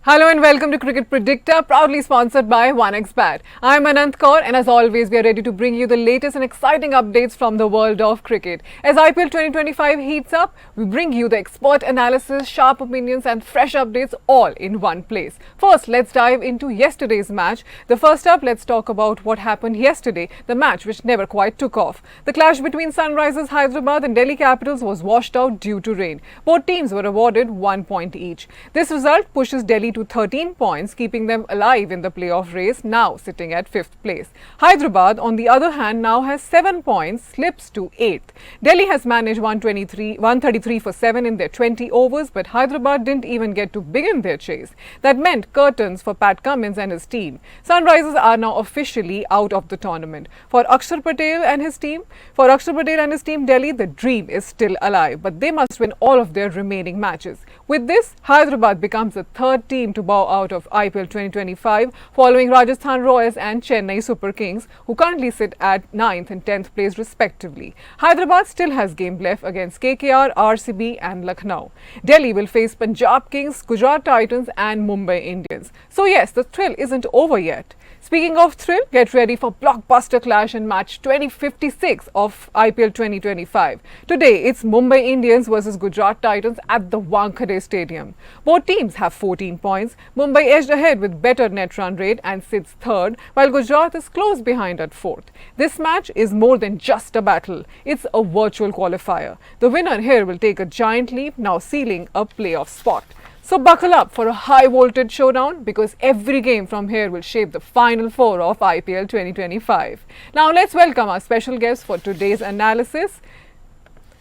Hello and welcome to Cricket Predicta, proudly sponsored by 1xBet. I'm Anant Kaur and as always we are ready to bring you the latest and exciting updates from the world of cricket. As IPL 2025 heats up, we bring you the expert analysis, sharp opinions and fresh updates all in one place. First, let's dive into yesterday's match. The first up, let's talk about what happened yesterday, the match which never quite took off. The clash between Sunrisers Hyderabad and Delhi Capitals was washed out due to rain. Both teams were awarded 1 point each. This result pushes Delhi to 13 points, keeping them alive in the playoff race, now sitting at 5th place. Hyderabad, on the other hand, now has 7 points, slips to 8th. Delhi has managed 133 for 7 in their 20 overs, but Hyderabad didn't even get to begin their chase. That meant curtains for Pat Cummins and his team. Sunrisers are now officially out of the tournament. For Akshar Patel and his team, Delhi, the dream is still alive, but they must win all of their remaining matches. With this, Hyderabad becomes the third team to bow out of IPL 2025, following Rajasthan Royals and Chennai Super Kings, who currently sit at 9th and 10th place respectively. Hyderabad still has game left against KKR, RCB and Lucknow. Delhi will face Punjab Kings, Gujarat Titans and Mumbai Indians. So yes, the thrill isn't over yet. Speaking of thrill, get ready for blockbuster clash in match 2056 of IPL 2025. Today, it's Mumbai Indians versus Gujarat Titans at the Wankhede Stadium. Both teams have 14 points. Mumbai edged ahead with better net run rate and sits third, while Gujarat is close behind at fourth. This match is more than just a battle. It's a virtual qualifier. The winner here will take a giant leap, now sealing a playoff spot. So buckle up for a high voltage showdown because every game from here will shape the final four of IPL 2025. Now let's welcome our special guest for today's analysis.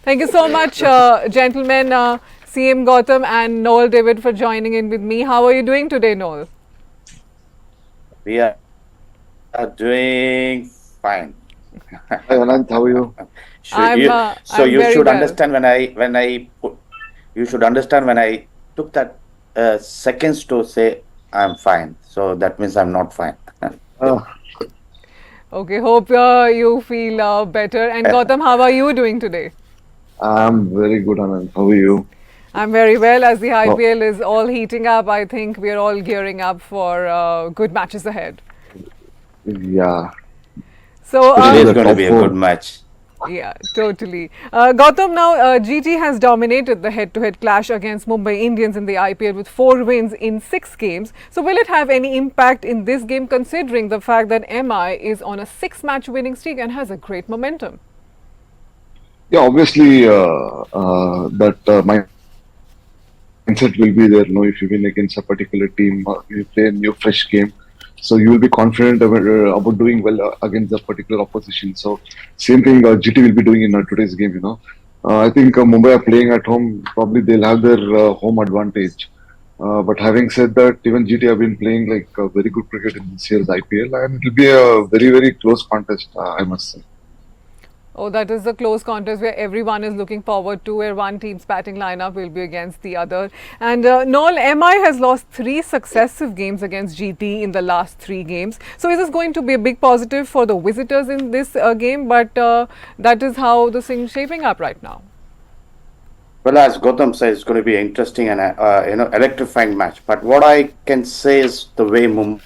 Thank you so much, gentlemen, CM Gautam and Noel David for joining in with me. How are you doing today, Noel? We are doing fine. Hi Anant, how are you? You should understand when I took that seconds to say I'm fine. So that means I'm not fine. Okay, hope you feel better. And Gautam, how are you doing today? I'm very good, Anand. How are you? I'm very well. As the IPL is all heating up, I think we're all gearing up for good matches ahead. Yeah. So it is going to be a good match. Yeah, totally. Gautam, now GT has dominated the head-to-head clash against Mumbai Indians in the IPL with 4 wins in 6 games. So will it have any impact in this game considering the fact that MI is on a 6-match winning streak and has a great momentum? Yeah, obviously that mindset will be there. No, if you win against a particular team, you play a new fresh game. So you will be confident about doing well against that particular opposition. So same thing GT will be doing in today's game. I think Mumbai are playing at home. Probably they'll have their home advantage. But having said that, even GT have been playing like very good cricket in this year's IPL, and it will be a very very close contest. I must say. Oh, that is the close contest where everyone is looking forward to, where one team's batting lineup will be against the other. And Noel, MI has lost 3 successive games against GT in the last 3 games. So is this going to be a big positive for the visitors in this game? But that is how the thing is shaping up right now. Well, as Gautam says, it's going to be an interesting and electrifying match. But what I can say is the way Mumbai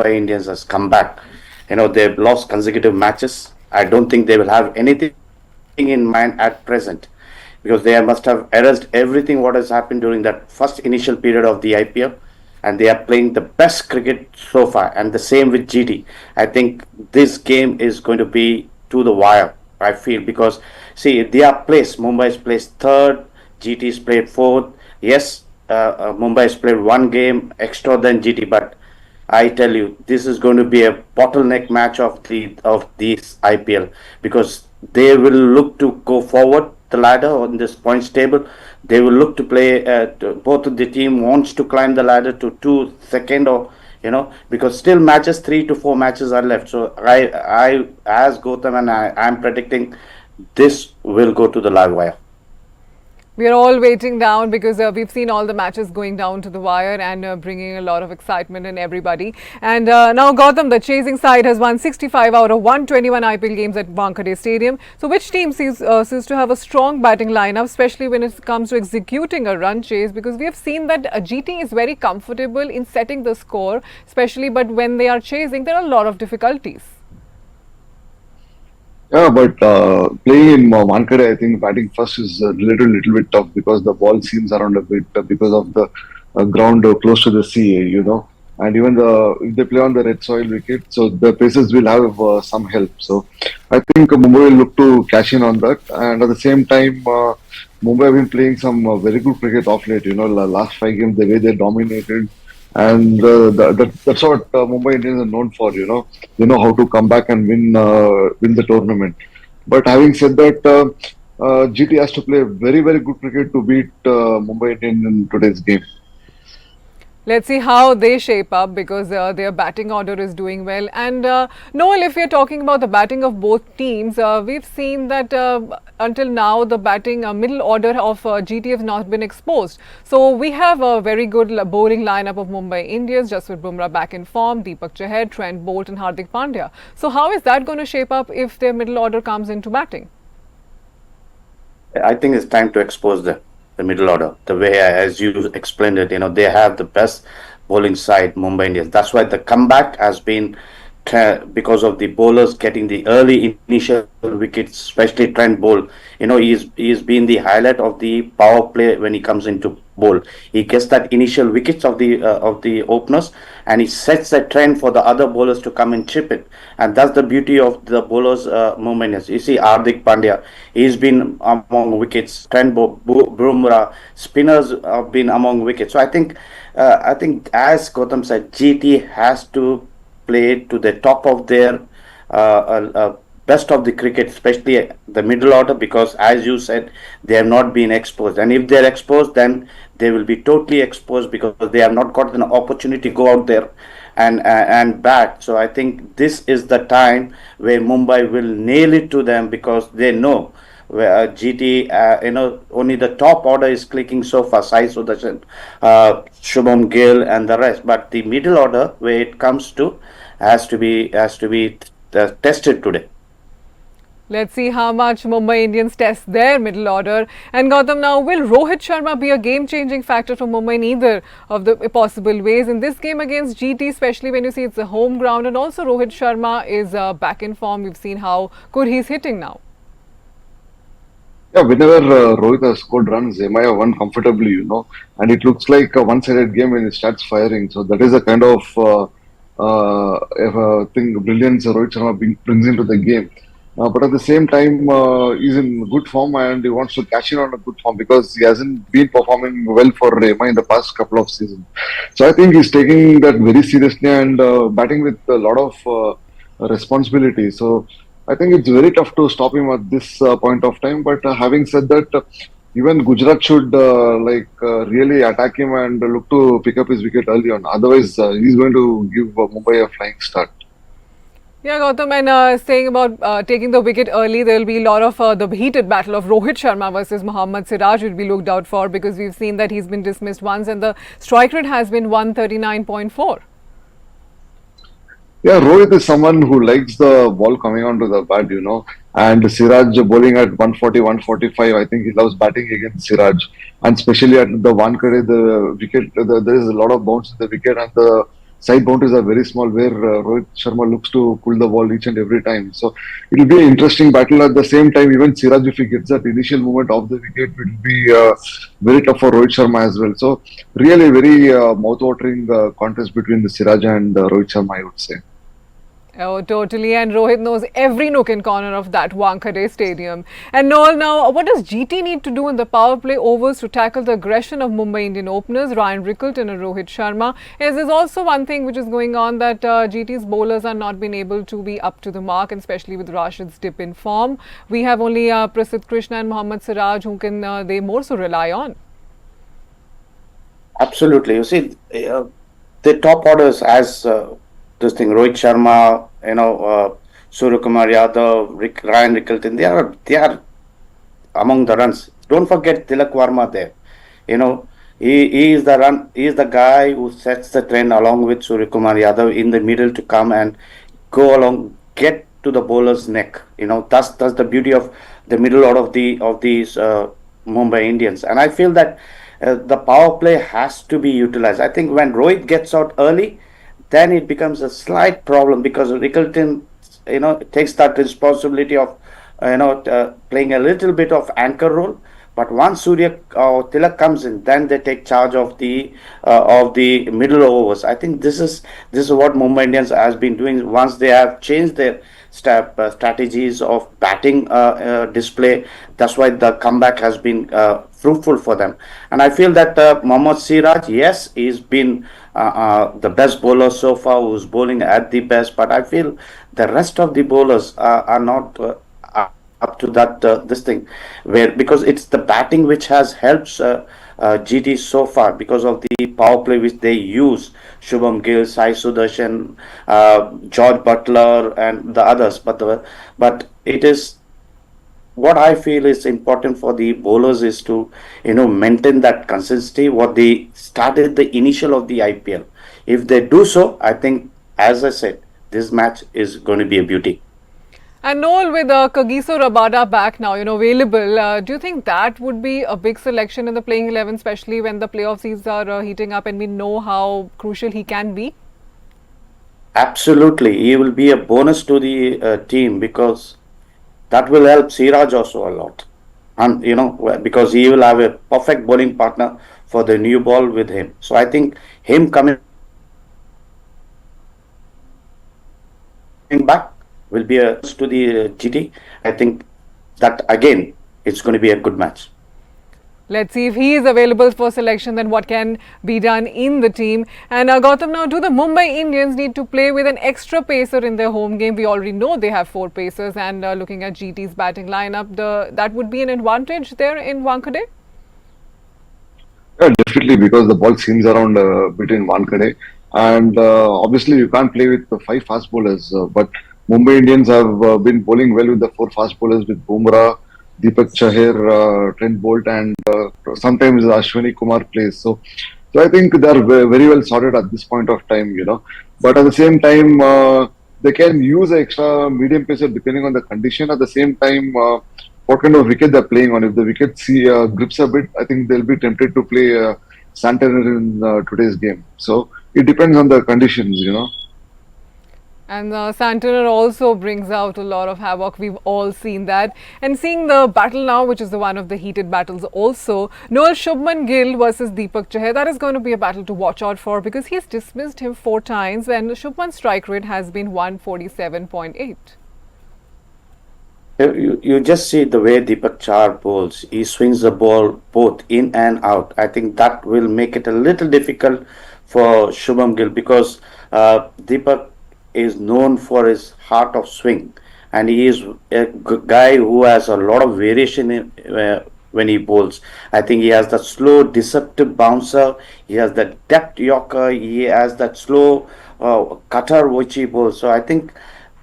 Indians has come back. They've lost consecutive matches. I don't think they will have anything in mind at present because they must have erased everything what has happened during that first initial period of the IPL, and they are playing the best cricket so far, and the same with GT. I think this game is going to be to the wire, I feel, because see, they are placed, Mumbai is placed 3rd, GT is played 4th. Yes, Mumbai has played 1 game extra than GT, but I tell you, this is going to be a bottleneck match of this IPL because they will look to go forward the ladder on this points table. They will look to play. Both of the team wants to climb the ladder to second, or because still 3 to 4 matches are left. So I as Gautam and I'm predicting this will go to the live wire. We are all waiting down because we've seen all the matches going down to the wire and bringing a lot of excitement in everybody. And now Gautam, the chasing side, has won 65 out of 121 IPL games at Wankhede Stadium. So which team seems to have a strong batting lineup, especially when it comes to executing a run chase? Because we have seen that GT is very comfortable in setting the score, especially but when they are chasing, there are a lot of difficulties. Yeah, but playing in Wankhede, I think batting first is a little bit tough because the ball seams around a bit because of the ground close to the sea, and even if they play on the red soil wicket, so the paces will have some help. So I think Mumbai will look to cash in on that, and at the same time, Mumbai have been playing some very good cricket off late. The last 5 games, the way they dominated. And that's what Mumbai Indians are known for. They know how to come back and win the tournament. But having said that, GT has to play very good cricket to beat Mumbai Indians in today's game. Let's see how they shape up because their batting order is doing well. And Noel, if you're talking about the batting of both teams, we've seen that until now the batting middle order of GT has not been exposed. So we have a very good bowling lineup of Mumbai Indians, Jasprit Bumrah back in form, Deepak Chahar, Trent Bolt and Hardik Pandya. So how is that going to shape up if their middle order comes into batting? I think it's time to expose the middle order. The way, as you explained it, they have the best bowling side, Mumbai Indians. That's why the comeback has been because of the bowlers getting the early initial wickets, especially Trent Bolt. He's been the highlight of the power play when he comes into bowl. He gets that initial wickets of the openers, and he sets the trend for the other bowlers to come and chip it. And that's the beauty of the bowlers' movement. You see, Hardik Pandya, he's been among wickets. Trent Bumrah, spinners have been among wickets. So I think as Gautam said, GT has to play to the top of their best of the cricket, especially the middle order, because as you said, they have not been exposed. And if they're exposed, then they will be totally exposed because they have not got an opportunity to go out there and bat. So I think this is the time where Mumbai will nail it to them because they know where GT, only the top order is clicking so far, Sai Sudarshan, Shubham Gill and the rest. But the middle order, where it comes to, has to be tested today. Let's see how much Mumbai Indians test their middle order. And Gautam, now will Rohit Sharma be a game-changing factor for Mumbai in either of the possible ways in this game against GT, especially when you see it's a home ground, and also Rohit Sharma is back in form. We've seen how good he's hitting now. Yeah, whenever Rohit has scored runs, MI have won comfortably, and it looks like a one-sided game when he starts firing. So that is a kind of brilliance Rohit Sharma brings into the game. But at the same time, he's in good form and he wants to cash in on a good form because he hasn't been performing well for Rema in the past couple of seasons. So I think he's taking that very seriously and batting with a lot of responsibility. So I think it's very tough to stop him at this point of time. But having said that, even Gujarat should really attack him and look to pick up his wicket early on. Otherwise, he's going to give Mumbai a flying start. Yeah, Gautam, and saying about taking the wicket early, there will be a lot of the heated battle of Rohit Sharma versus Mohammad Siraj will be looked out for because we've seen that he's been dismissed once and the strike rate has been 139.4. Yeah, Rohit is someone who likes the ball coming onto the bat, and Siraj bowling at 140, 145. I think he loves batting against Siraj, and especially at the Wankhede, the wicket, there is a lot of bounce in the wicket, and the side boundaries are very small where Rohit Sharma looks to pull the ball each and every time. So it will be an interesting battle. At the same time, even Siraj, if he gets that initial movement off the wicket, will be very tough for Rohit Sharma as well. So really very mouth-watering contest between the Siraj and Rohit Sharma, I would say. Oh, totally. And Rohit knows every nook and corner of that Wankhede stadium. And Noel, now, what does GT need to do in the power play overs to tackle the aggression of Mumbai Indian openers, Ryan Rickleton and Rohit Sharma? Yes, there's also one thing which is going on that GT's bowlers are not being able to be up to the mark, and especially with Rashid's dip in form. We have only Prasidh Krishna and Mohammad Siraj who can they more so rely on. Absolutely. You see, the top orders as this thing, Rohit Sharma, Surya Kumar Yadav, Ryan Rickleton, they are among the runs. don't forget Tilak Varma there. You know, he is the run. He is the guy who sets the trend along with Suryakumar Yadav in the middle to come and go along, get to the bowler's neck. You know, that's the beauty of the middle order of these Mumbai Indians. And I feel that the power play has to be utilized. I think when Rohit gets out early, then it becomes a slight problem because Rickleton, takes that responsibility of, playing a little bit of anchor role. But once Surya or Tilak comes in, then they take charge of the middle overs. I think this is what Mumbai Indians has been doing. Once they have changed their strategies of batting display, that's why the comeback has been fruitful for them. And I feel that Mohammad Siraj, yes, he's been the best bowler so far, who's bowling at the best. But I feel the rest of the bowlers are not. Up to that this thing where because it's the batting which has helped GT so far because of the power play which they use Shubham Gill, Sai Sudarshan, George Butler and the others, but it is what I feel is important for the bowlers is to maintain that consistency what they started the initial of the IPL. If they do so, I think, as I said, this match is going to be a beauty. And Noel, with Kagiso Rabada back now, available, do you think that would be a big selection in the playing 11, especially when the playoff seasons are heating up and we know how crucial he can be? Absolutely, he will be a bonus to the team because that will help Siraj also a lot. And because he will have a perfect bowling partner for the new ball with him. So I think him coming back will be a to the GT. I think that again it's going to be a good match. Let's see if he is available for selection, then what can be done in the team. And Gautam, now do the Mumbai Indians need to play with an extra pacer in their home game? We already know they have 4 pacers, and looking at GT's batting lineup, that would be an advantage there in Wankhede? Yeah, definitely, because the ball seams around between Wankhede, and obviously you can't play with the 5 fast bowlers. But Mumbai Indians have been bowling well with the 4 fast bowlers with Bumrah, Deepak Chahar, Trent Bolt, and sometimes Ashwini Kumar plays. So I think they are very well sorted at this point of time. But at the same time, they can use an extra medium pacer depending on the condition. At the same time, what kind of wicket they're playing on. If the wicket grips a bit, I think they'll be tempted to play Santner in today's game. So it depends on the conditions. And Santner also brings out a lot of havoc. We've all seen that. And seeing the battle now, which is the one of the heated battles also, Noel Shubman Gill versus Deepak Chahar, that is going to be a battle to watch out for because he's dismissed him 4 times and Shubman's strike rate has been 147.8. You just see the way Deepak Char bowls. He swings the ball both in and out. I think that will make it a little difficult for Shubham Gill because Deepak is known for his heart of swing, and he is a guy who has a lot of variation when he bowls. I think he has that slow, deceptive bouncer. He has that depth yorker. He has that slow cutter which he bowls. So I think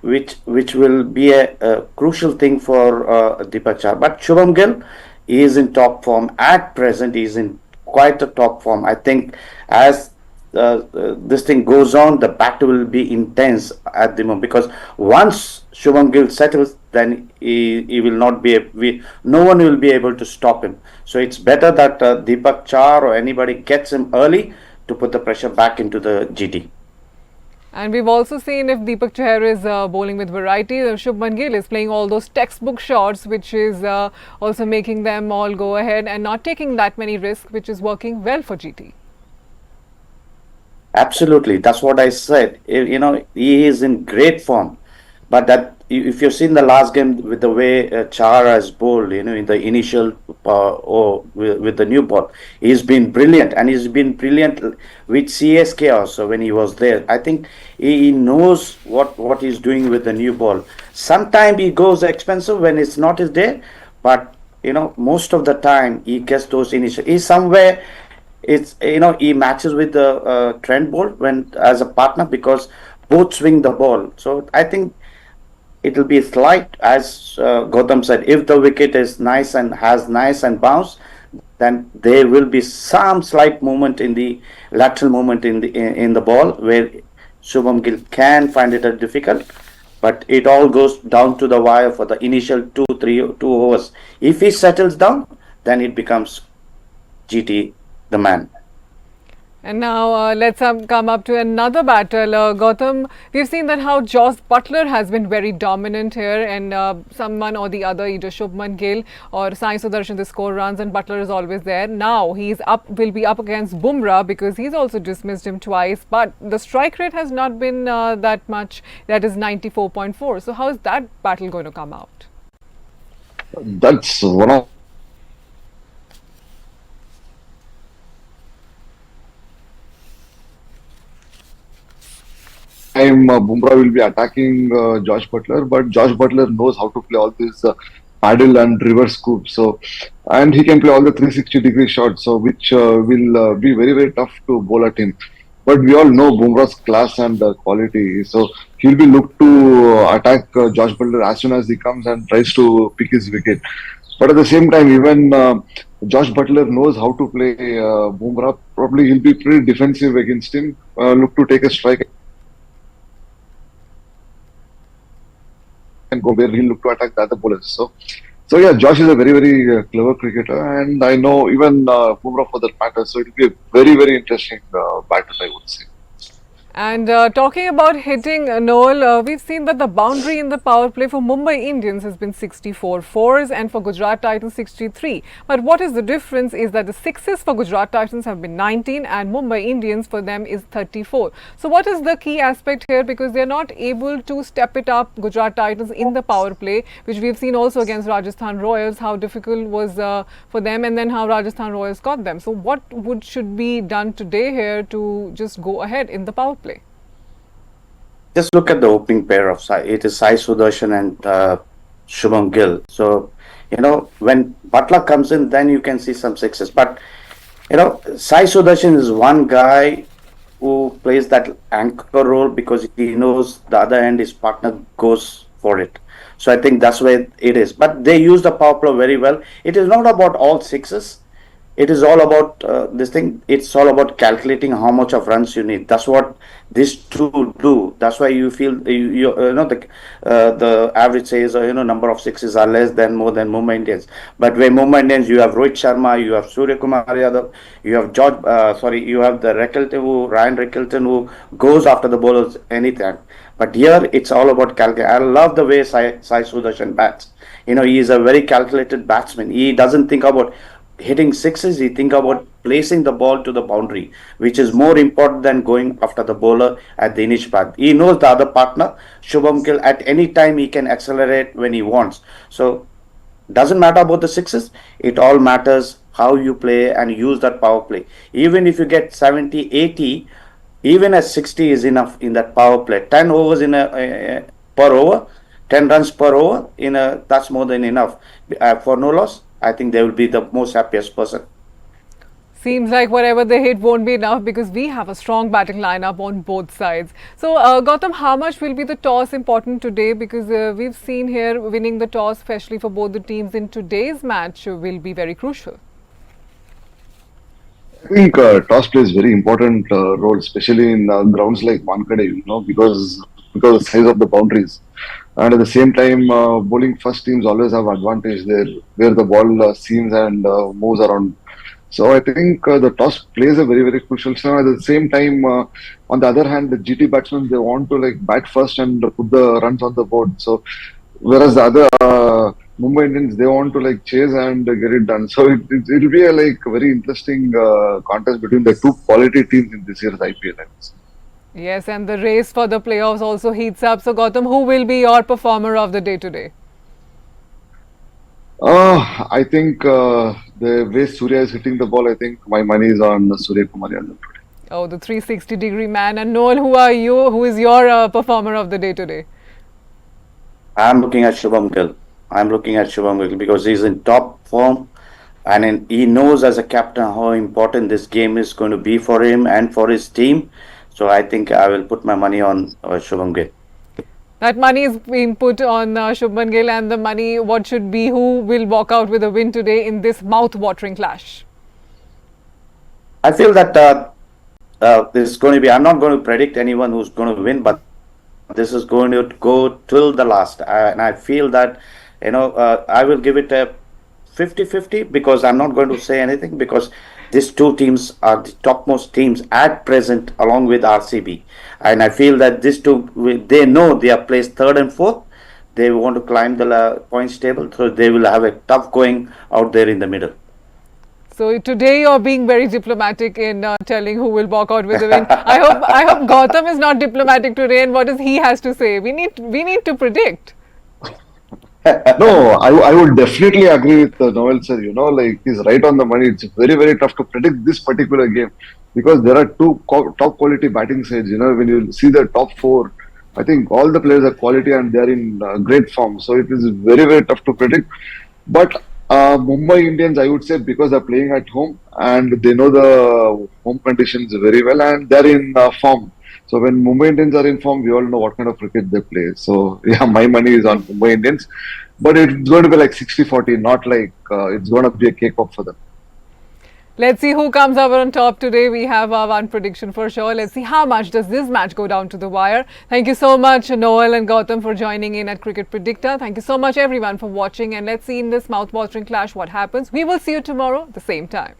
which will be a crucial thing for Deepak Char. But Shubham Gill, he is in top form at present. He is in quite a top form. I think as this thing goes on, the battle will be intense at the moment because once Shubham Gill settles, then he will not be no one will be able to stop him. So it's better that Deepak Char or anybody gets him early to put the pressure back into the GT. And we've also seen if Deepak Chahar is bowling with variety, Shubman Gill is playing all those textbook shots, which is also making them all go ahead and not taking that many risks, which is working well for GT. Absolutely, that's what I said. He is in great form, but that if you've seen the last game with the way Char has bowled, in the initial or with the new ball, he's been brilliant, and he's been brilliant with CSK also when he was there. I think he knows what he's doing with the new ball. Sometimes he goes expensive when it's not his day, but most of the time he gets those initial. He's somewhere. It's he matches with the Trent Bolt when as a partner because both swing the ball. So I think it will be slight, as Gautam said. If the wicket is nice and has nice and bounce, then there will be some slight movement in the lateral movement in the ball where Shubham Gill can find it difficult. But it all goes down to the wire for the initial 2 overs. If he settles down, then it becomes GT the man. And now let's come up to another battle. Gautam, we've seen that how Josh Butler has been very dominant here, and someone or the other, either Shubman Gill or Sai Sudarshan, they score runs, and Butler is always there. Now he's up, will be up against Bumrah because he's also dismissed him twice, but the strike rate has not been that much. That is 94.4. So how is that battle going to come out? That's one of time Bumrah will be attacking Josh Butler, but Josh Butler knows how to play all these paddle and reverse scoops. So, and he can play all the 360-degree shots, so which will be very very tough to bowl at him. But we all know Bumrah's class and quality, so he'll be looked to attack Josh Butler as soon as he comes and tries to pick his wicket. But at the same time, even Josh Butler knows how to play Bumrah. Probably he'll be pretty defensive against him. Look to take a strike and go where he'll look to attack the other bowlers. So yeah, Josh is a very very clever cricketer, and I know even Bumrah for that matter. So it'll be a very very interesting battle, I would say. And talking about hitting, Noel, we've seen that the boundary in the power play for Mumbai Indians has been 64 fours and for Gujarat Titans 63. But what is the difference is that the sixes for Gujarat Titans have been 19 and Mumbai Indians for them is 34. So what is the key aspect here? Because they're not able to step it up, Gujarat Titans, in the power play, which we've seen also against Rajasthan Royals, how difficult was for them, and then how Rajasthan Royals got them. So what should be done today here to just go ahead in the power play? Just look at the opening pair of it is Sai Sudarshan and Shubham Gill. So, when Butler comes in, then you can see some sixes. But, Sai Sudarshan is one guy who plays that anchor role because he knows the other end, his partner goes for it. So I think that's where it is. But they use the power play very well. It is not about all sixes. It is all about this thing. It's all about calculating how much of runs you need. That's what these two do. That's why you feel the average says number of sixes are less than more than Mumbai Indians. But where Mumbai Indians, you have Rohit Sharma, you have Surya Kumar Yadav, you have you have the Ryan Rickelton who goes after the bowlers anytime. But here it's all about calculate. I love the way Sai Sudarshan bats. He is a very calculated batsman. He doesn't think about hitting sixes, he think about placing the ball to the boundary, which is more important than going after the bowler at the initial part. He knows the other partner, Shubham Gill, at any time he can accelerate when he wants. So doesn't matter about the sixes, it all matters how you play and use that power play. Even if you get 70, 80, even at 60 is enough in that power play. 10 overs in a per over, 10 runs per over, that's more than enough for no loss. I think they will be the most happiest person. Seems like whatever they hit won't be enough because we have a strong batting lineup on both sides. So, Gautam, how much will be the toss important today? Because we've seen here winning the toss, especially for both the teams in today's match, will be very crucial. I think toss plays very important role, especially in grounds like Wankhede, because of the size of the boundaries. And at the same time, bowling first teams always have advantage there, where the ball seams and moves around. So I think the toss plays a very very crucial role. At the same time, on the other hand, the GT batsmen, they want to bat first and put the runs on the board. So whereas the other Mumbai Indians, they want to chase and get it done. So it'll be a very interesting contest between the two quality teams in this year's IPL. I would say. Yes, and the race for the playoffs also heats up. So, Gautam, who will be your performer of the day today? I think the way Surya is hitting the ball, I think my money is on Surya Kumar Yadav today. Oh, the 360-degree man. And Noel, who are you? Who is your performer of the day today? I'm looking at Shubham Gill because he's in top form and he knows as a captain how important this game is going to be for him and for his team. So I think I will put my money on Shubham Gill. That money is being put on Shubman Gill, and the money, what should be, who will walk out with a win today in this mouth-watering clash? I feel that this is going to be. I'm not going to predict anyone who's going to win, but this is going to go till the last. And I feel that, I will give it a 50-50 because I'm not going to say anything because these two teams are the topmost teams at present along with RCB. And I feel that these two, they know they are placed third and fourth. They want to climb the points table, so they will have a tough going out there in the middle. So today you're being very diplomatic in telling who will walk out with the win. I hope Gautam is not diplomatic today, and what does he has to say? We need to predict. No, I would definitely agree with Noel sir. Like he's right on the money. It's very, very tough to predict this particular game because there are two top quality batting sides. When you see the top four, I think all the players are quality and they're in great form. So it is very, very tough to predict. But Mumbai Indians, I would say, because they're playing at home and they know the home conditions very well and they're in form. So when Mumbai Indians are in form, we all know what kind of cricket they play. So yeah, my money is on Mumbai Indians. But it's going to be like 60-40, not like it's going to be a cakewalk for them. Let's see who comes over on top today. We have our one prediction for sure. Let's see how much does this match go down to the wire. Thank you so much, Noel and Gautam, for joining in at Cricket Predictor. Thank you so much, everyone, for watching. And let's see in this mouth-watering clash what happens. We will see you tomorrow at the same time.